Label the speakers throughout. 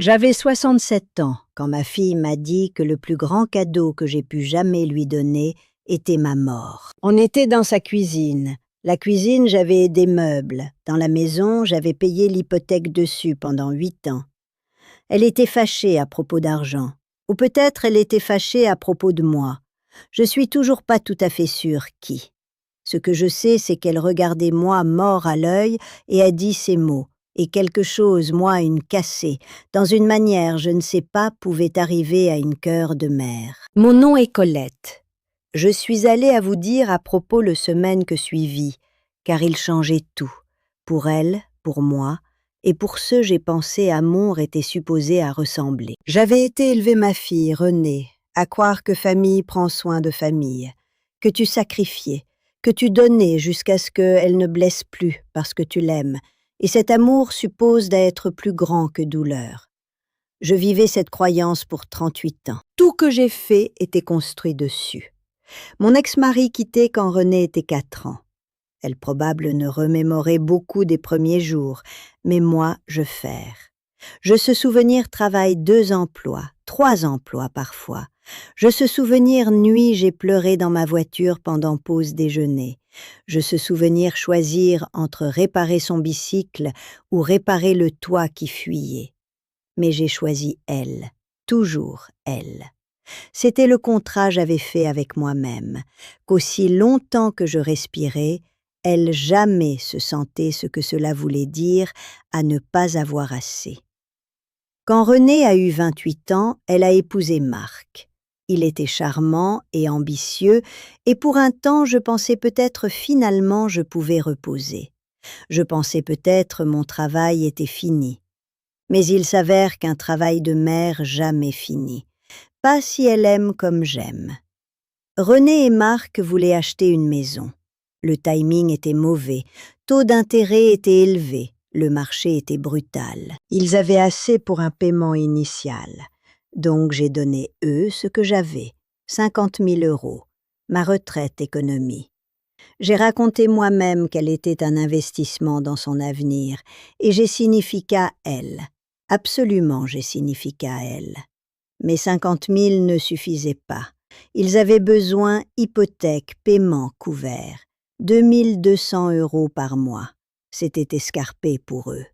Speaker 1: J'avais 67 ans quand ma fille m'a dit que le plus grand cadeau que j'ai pu jamais lui donner était ma mort. On était dans sa cuisine. La cuisine, j'avais des meubles. Dans la maison, j'avais payé l'hypothèque dessus pendant 8 ans. Elle était fâchée à propos d'argent. Ou peut-être elle était fâchée à propos de moi. Je suis toujours pas tout à fait sûre qui. Ce que je sais, c'est qu'elle regardait moi mort à l'œil et a dit ces mots. Et quelque chose, moi, une cassée, dans une manière, je ne sais pas, pouvait arriver à une cœur de mère. Mon nom est Colette. Je suis allée à vous dire à propos le semaine que suivit, car il changeait tout. Pour elle, pour moi, et pour ceux j'ai pensé amour était supposé à ressembler. J'avais été élever ma fille, Renée, à croire que famille prend soin de famille, que tu sacrifiais, que tu donnais jusqu'à ce qu'elle ne blesse plus parce que tu l'aimes, et cet amour suppose d'être plus grand que douleur. Je vivais cette croyance pour 38 ans. Tout que j'ai fait était construit dessus. Mon ex-mari quittait quand Renée était 4 ans. Elle probable ne remémorait beaucoup des premiers jours, mais moi, je faire. Je se souvenir travaille 2 emplois, 3 emplois parfois. Je se souvenir nuit j'ai pleuré dans ma voiture pendant pause déjeuner. Je se souvenir choisir entre réparer son bicycle ou réparer le toit qui fuyait. Mais j'ai choisi elle, toujours elle. C'était le contrat j'avais fait avec moi-même, qu'aussi longtemps que je respirais, elle jamais se sentait ce que cela voulait dire à ne pas avoir assez. Quand Renée a eu 28 ans, elle a épousé Marc. Il était charmant et ambitieux, et pour un temps je pensais peut-être finalement je pouvais reposer. Je pensais peut-être mon travail était fini. Mais il s'avère qu'un travail de mère jamais fini. Pas si elle aime comme j'aime. Renée et Marc voulaient acheter une maison. Le timing était mauvais, taux d'intérêt était élevé, le marché était brutal. Ils avaient assez pour un paiement initial. Donc j'ai donné eux ce que j'avais, 50 000 €, ma retraite économie. J'ai raconté moi-même qu'elle était un investissement dans son avenir, et j'ai signifié qu'à elle. Absolument j'ai signifié qu'à elle. Mais 50 000 ne suffisaient pas. Ils avaient besoin hypothèque, paiement couvert. 2 200 € par mois. C'était escarpé pour eux.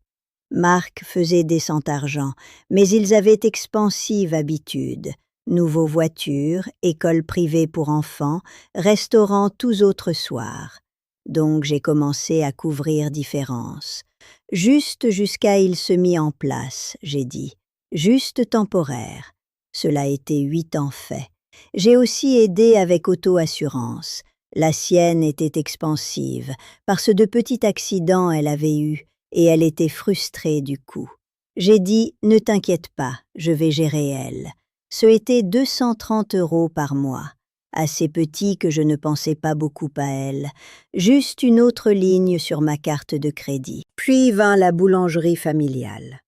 Speaker 1: Marc faisait décent argent, mais ils avaient expansive habitude. Nouveau voiture, école privée pour enfants, restaurant tous autres soirs. Donc j'ai commencé à couvrir différence. Juste jusqu'à il se mit en place, j'ai dit. Juste temporaire. Cela était 8 ans fait. J'ai aussi aidé avec auto-assurance. La sienne était expansive, parce de petits accidents elle avait eu, et elle était frustrée du coup. J'ai dit « Ne t'inquiète pas, je vais gérer elle ». Ce était 230 € par mois. Assez petit que je ne pensais pas beaucoup à elle. Juste une autre ligne sur ma carte de crédit. Puis vint la boulangerie familiale.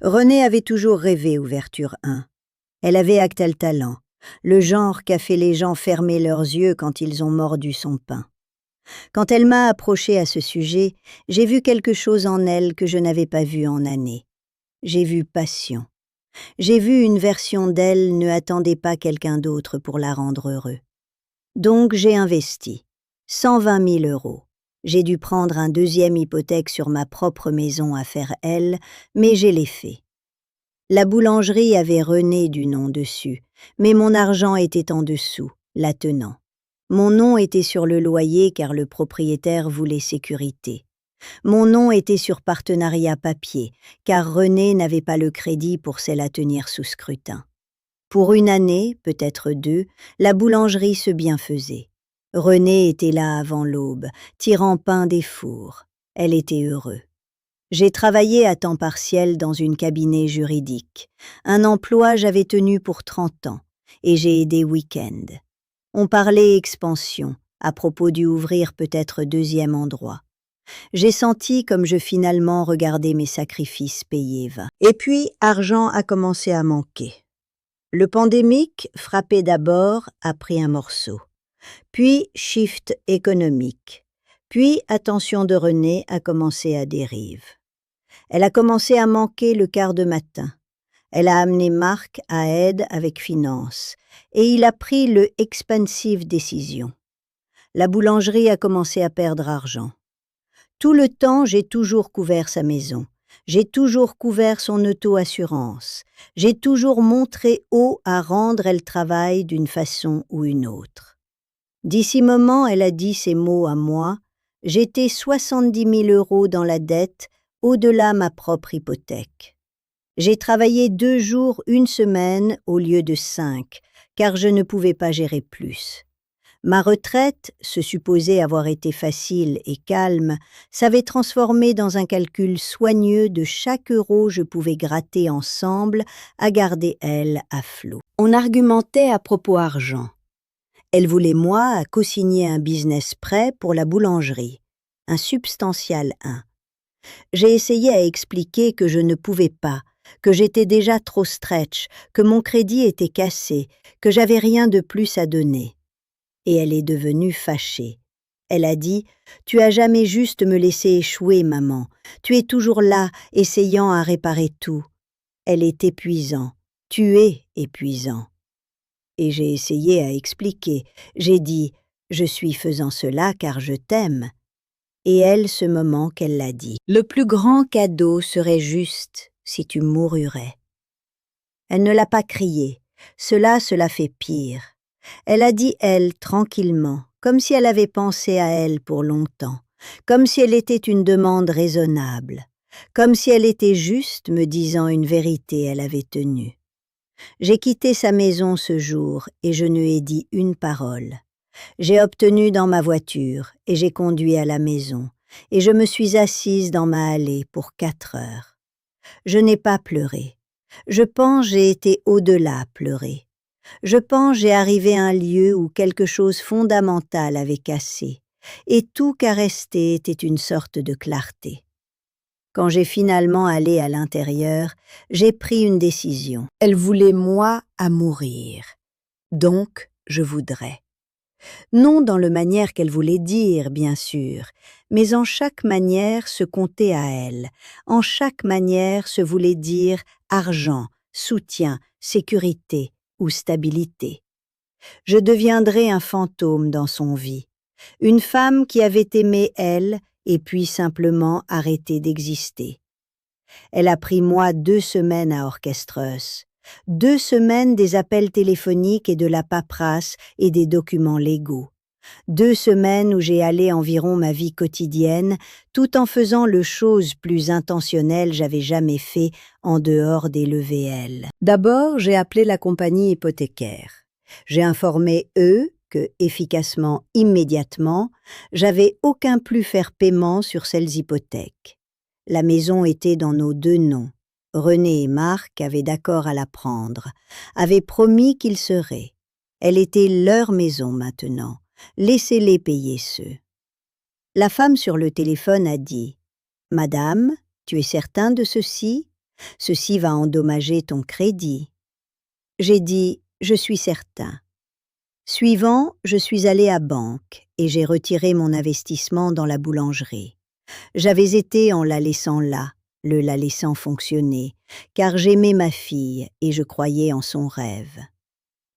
Speaker 1: Renée avait toujours rêvé ouverture 1. Elle avait un tel talent, le genre qu'a fait les gens fermer leurs yeux quand ils ont mordu son pain. Quand elle m'a approché à ce sujet, j'ai vu quelque chose en elle que je n'avais pas vu en années. J'ai vu passion. J'ai vu une version d'elle ne attendait pas quelqu'un d'autre pour la rendre heureux. Donc j'ai investi. 120 000 €. J'ai dû prendre un deuxième hypothèque sur ma propre maison à faire elle, mais je l'ai fait. La boulangerie avait Renée du nom dessus, mais mon argent était en dessous, la tenant. Mon nom était sur le loyer car le propriétaire voulait sécurité. Mon nom était sur partenariat papier, car Renée n'avait pas le crédit pour celle à tenir sous scrutin. Pour une année, peut-être 2, la boulangerie se bienfaisait. Renée était là avant l'aube, tirant pain des fours. Elle était heureuse. J'ai travaillé à temps partiel dans une cabinet juridique. Un emploi j'avais tenu pour 30 ans, et j'ai aidé week-end. On parlait expansion, à propos d'y ouvrir peut-être deuxième endroit. J'ai senti comme je finalement regardais mes sacrifices payés vains. Et puis, argent a commencé à manquer. Le pandémique, frappé d'abord, a pris un morceau. Puis, shift économique. Puis, attention de Renée a commencé à dérive. Elle a commencé à manquer le quart de matin. Elle a amené Marc à aide avec finance et il a pris le expensive décision. La boulangerie a commencé à perdre argent. Tout le temps, j'ai toujours couvert sa maison. J'ai toujours couvert son auto-assurance. J'ai toujours montré haut à rendre elle travail d'une façon ou une autre. D'ici moment, elle a dit ces mots à moi. J'étais 70 000 € dans la dette, au-delà ma propre hypothèque. J'ai travaillé 2 jours, 1 semaine au lieu de 5, car je ne pouvais pas gérer plus. Ma retraite, se supposait avoir été facile et calme, s'avait transformée dans un calcul soigneux de chaque euro je pouvais gratter ensemble à garder elle à flot. On argumentait à propos argent. Elle voulait moi à co-signer un business prêt pour la boulangerie, un substantial 1. J'ai essayé à expliquer que je ne pouvais pas, que j'étais déjà trop stretch, que mon crédit était cassé, que j'avais rien de plus à donner. Et elle est devenue fâchée. Elle a dit « Tu as jamais juste me laissé échouer, maman. Tu es toujours là, essayant à réparer tout. » Elle est épuisant. Tu es épuisant. Et j'ai essayé à expliquer. J'ai dit « Je suis faisant cela car je t'aime. » Et elle, ce moment qu'elle l'a dit. « Le plus grand cadeau serait juste si tu mourrais. » Elle ne l'a pas crié. Cela fait pire. Elle a dit elle tranquillement, comme si elle avait pensé à elle pour longtemps, comme si elle était une demande raisonnable, comme si elle était juste me disant une vérité elle avait tenue. J'ai quitté sa maison ce jour et je ne ai dit une parole. J'ai obtenu dans ma voiture et j'ai conduit à la maison et je me suis assise dans ma allée pour 4 heures. Je n'ai pas pleuré. Je pense j'ai été au-delà pleurer. Je pense j'ai arrivé à un lieu où quelque chose fondamental avait cassé, et tout qu'à rester était une sorte de clarté. Quand j'ai finalement allé à l'intérieur, j'ai pris une décision. Elle voulait moi à mourir. Donc, je voudrais. Non dans la manière qu'elle voulait dire, bien sûr, mais en chaque manière se comptait à elle. En chaque manière se voulait dire argent, soutien, sécurité ou stabilité. Je deviendrais un fantôme dans son vie, une femme qui avait aimé elle et puis simplement arrêté d'exister. Elle a pris moi 2 semaines à Orchestreuse, 2 semaines des appels téléphoniques et de la paperasse et des documents légaux. 2 semaines où j'ai allé environ ma vie quotidienne, tout en faisant le chose plus intentionnelle j'avais jamais fait en dehors des LVL. D'abord, j'ai appelé la compagnie hypothécaire. J'ai informé eux que, efficacement, immédiatement, j'avais aucun plus faire paiement sur celles hypothèques. La maison était dans nos 2 noms. René et Marc avaient d'accord à la prendre, avaient promis qu'ils seraient. Elle était leur maison maintenant. Laissez-les payer ceux. La femme sur le téléphone a dit « Madame, tu es certain de ceci? Ceci va endommager ton crédit. » J'ai dit « Je suis certain. » Suivant, je suis allée à banque et j'ai retiré mon investissement dans la boulangerie. J'avais été en la laissant là, la laissant fonctionner, car j'aimais ma fille et je croyais en son rêve.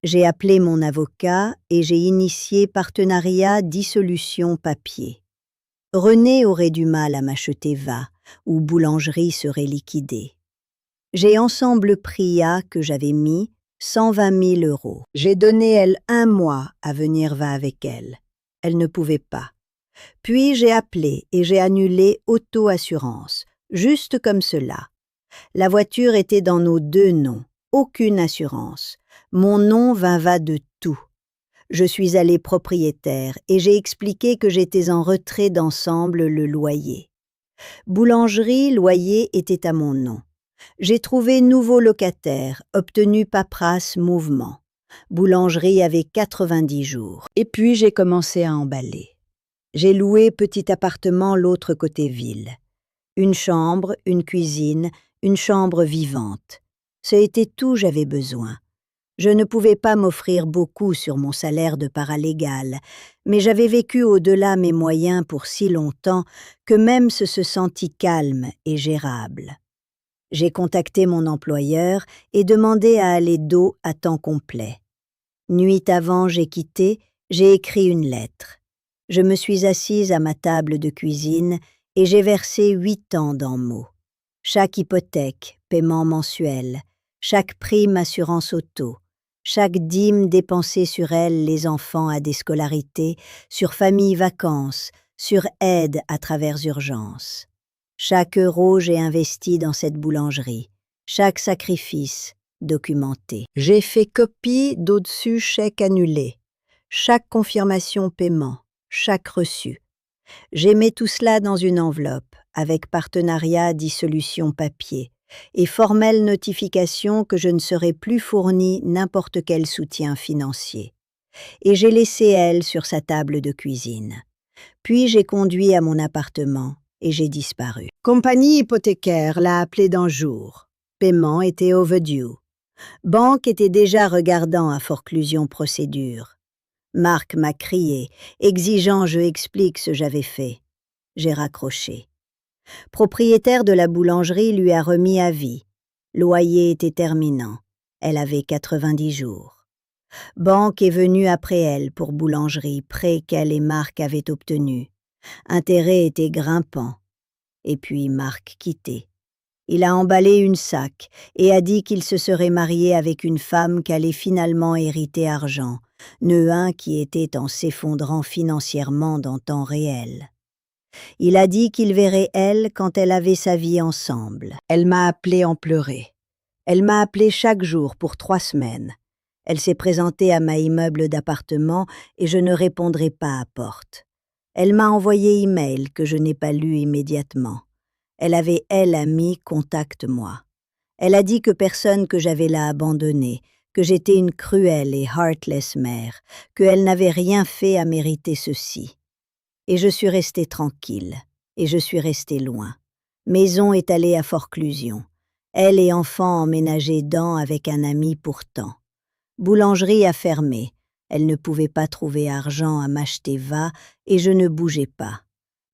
Speaker 1: J'ai appelé mon avocat et j'ai initié partenariat dissolution papier. René aurait du mal à m'acheter va, ou boulangerie serait liquidée. J'ai ensemble pris à que j'avais mis 120 000 €. J'ai donné elle 1 mois à venir va avec elle. Elle ne pouvait pas. Puis j'ai appelé et j'ai annulé auto-assurance, juste comme cela. La voiture était dans nos 2 noms, aucune assurance. Mon nom va de tout. Je suis allée propriétaire et j'ai expliqué que j'étais en retrait d'ensemble le loyer. Boulangerie, loyer était à mon nom. J'ai trouvé nouveau locataire, obtenu paperasse mouvement. Boulangerie avait 90 jours. Et puis j'ai commencé à emballer. J'ai loué petit appartement l'autre côté ville. Une chambre, une cuisine, une chambre vivante. Ça a été tout j'avais besoin. Je ne pouvais pas m'offrir beaucoup sur mon salaire de paralégal, mais j'avais vécu au-delà mes moyens pour si longtemps que même ce se sentit calme et gérable. J'ai contacté mon employeur et demandé à aller d'eau à temps complet. Nuit avant, j'ai quitté, j'ai écrit une lettre. Je me suis assise à ma table de cuisine et j'ai versé 8 ans d'en mots. Chaque hypothèque, paiement mensuel, chaque prime assurance auto, chaque dîme dépensée sur elle, les enfants à des scolarités, sur famille vacances, sur aide à travers urgence. Chaque euro j'ai investi dans cette boulangerie, chaque sacrifice documenté. J'ai fait copie d'au-dessus chèque annulé, chaque confirmation paiement, chaque reçu. J'ai mis tout cela dans une enveloppe, avec partenariat dissolution papier, et formelle notification que je ne serai plus fourni n'importe quel soutien financier. Et j'ai laissé elle sur sa table de cuisine. Puis j'ai conduit à mon appartement et j'ai disparu. Compagnie hypothécaire l'a appelé d'un jour. Paiement était overdue. Banque était déjà regardant à forclusion procédure. Marc m'a crié, exigeant je explique ce que j'avais fait. J'ai raccroché. Propriétaire de la boulangerie lui a remis avis. Loyer était terminant. Elle avait 90 jours. Banque est venue après elle pour boulangerie, prêt qu'elle et Marc avaient obtenu. Intérêt était grimpant. Et puis Marc quitté. Il a emballé une sac et a dit qu'il se serait marié avec une femme qu'allait finalement hériter argent, Neuin qui était en s'effondrant financièrement dans temps réel. Il a dit qu'il verrait elle quand elle avait sa vie ensemble. Elle m'a appelé en pleurer. Elle m'a appelé chaque jour pour 3 semaines. Elle s'est présentée à ma immeuble d'appartement et je ne répondrai pas à porte. Elle m'a envoyé email que je n'ai pas lu immédiatement. Elle avait, elle, mis « Contacte-moi ». Elle a dit que personne que j'avais là abandonné, que j'étais une cruelle et heartless mère, qu'elle n'avait rien fait à mériter ceci. Et je suis restée tranquille, et je suis restée loin. Maison étalée à forclusion. Elle et enfants emménagés dans avec un ami pourtant. Boulangerie a fermé. Elle ne pouvait pas trouver argent à m'acheter va, et je ne bougeais pas.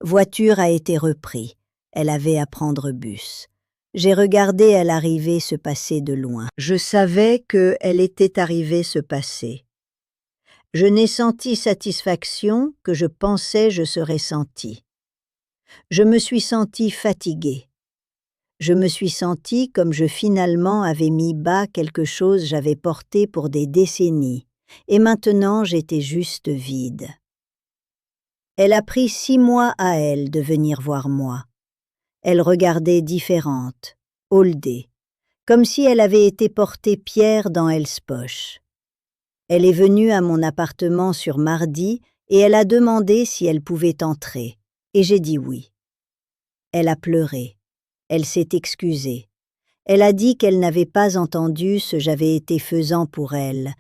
Speaker 1: Voiture a été reprise. Elle avait à prendre bus. J'ai regardé elle arriver se passer de loin. Je savais qu'elle était arrivée se passer. Je n'ai senti satisfaction que je pensais je serais sentie. Je me suis sentie fatiguée. Je me suis sentie comme je finalement avais mis bas quelque chose j'avais porté pour des décennies, et maintenant j'étais juste vide. Elle a pris 6 mois à elle de venir voir moi. Elle regardait différente, holdée, comme si elle avait été portée pierre dans Elle's poche. Elle est venue à mon appartement sur mardi et elle a demandé si elle pouvait entrer, et j'ai dit oui. Elle a pleuré, elle s'est excusée. Elle a dit qu'elle n'avait pas entendu ce que j'avais été faisant pour elle,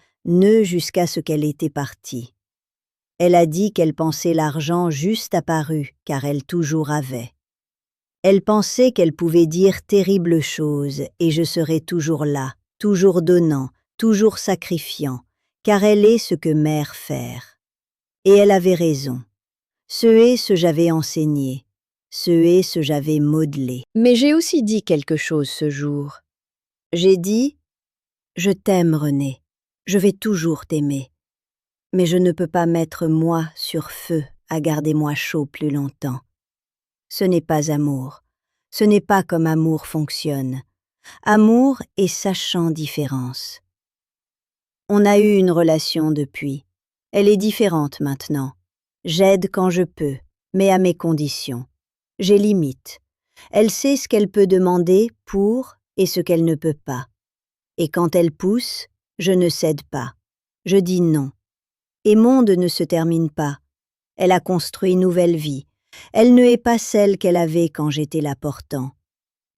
Speaker 1: jusqu'à ce qu'elle était partie. Elle a dit qu'elle pensait l'argent juste apparu, car elle toujours avait. Elle pensait qu'elle pouvait dire terribles choses et je serais toujours là, toujours donnant, toujours sacrifiant, car elle est ce que mère faire. Et elle avait raison. Ce est ce que j'avais enseigné, ce est ce que j'avais modelé. Mais j'ai aussi dit quelque chose ce jour. J'ai dit « Je t'aime, René, je vais toujours t'aimer. Mais je ne peux pas mettre moi sur feu à garder moi chaud plus longtemps. Ce n'est pas amour. Ce n'est pas comme amour fonctionne. Amour est sachant différence. On a eu une relation depuis. Elle est différente maintenant. J'aide quand je peux, mais à mes conditions. J'ai limite. Elle sait ce qu'elle peut demander pour et ce qu'elle ne peut pas. Et quand elle pousse, je ne cède pas. Je dis non. Et monde ne se termine pas. Elle a construit une nouvelle vie. Elle ne est pas celle qu'elle avait quand j'étais la portant.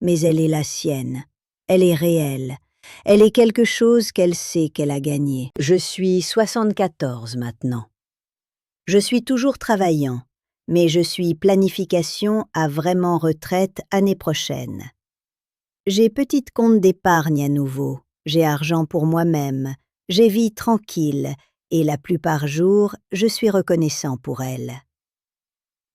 Speaker 1: Mais elle est la sienne. Elle est réelle. Elle est quelque chose qu'elle sait qu'elle a gagné. Je suis 74 maintenant. Je suis toujours travaillant, mais je suis planification à vraiment retraite année prochaine. J'ai petit compte d'épargne à nouveau. J'ai argent pour moi-même. J'ai vie tranquille et la plupart jour, je suis reconnaissant pour elle.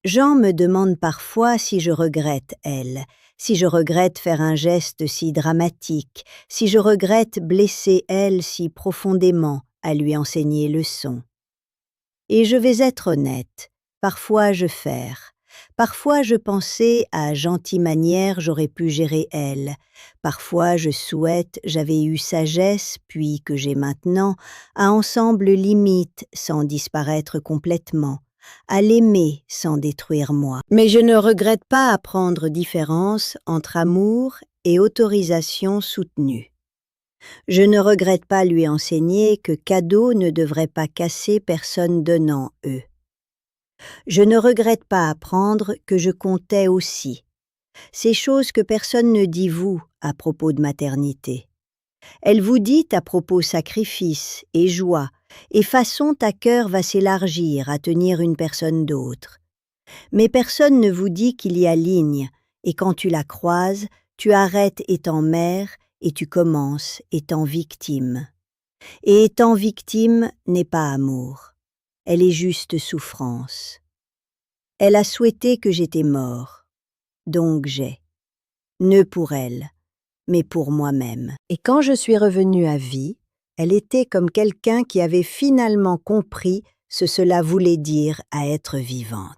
Speaker 1: Jean me demande parfois si je regrette elle, Si je regrette faire un geste si dramatique, si je regrette blesser elle si profondément à lui enseigner leçon. Et je vais être honnête, parfois je faire, parfois je pensais à gentille manière j'aurais pu gérer elle, parfois je souhaite j'avais eu sagesse puis que j'ai maintenant, à ensemble limite sans disparaître complètement, à l'aimer sans détruire moi. Mais je ne regrette pas apprendre différence entre amour et autorisation soutenue. Je ne regrette pas lui enseigner que cadeau ne devrait pas casser personne donnant eux. Je ne regrette pas apprendre que je comptais aussi. Ces choses que personne ne dit vous à propos de maternité. Elle vous dit à propos sacrifice et joie, et façon ta cœur va s'élargir à tenir une personne d'autre. Mais personne ne vous dit qu'il y a ligne, et quand tu la croises, tu arrêtes étant mère, et tu commences étant victime. Et étant victime n'est pas amour, elle est juste souffrance. Elle a souhaité que j'étais mort, donc j'ai. Ne pour elle, mais pour moi-même. Et quand je suis revenue à vie, elle était comme quelqu'un qui avait finalement compris ce que cela voulait dire à être vivante.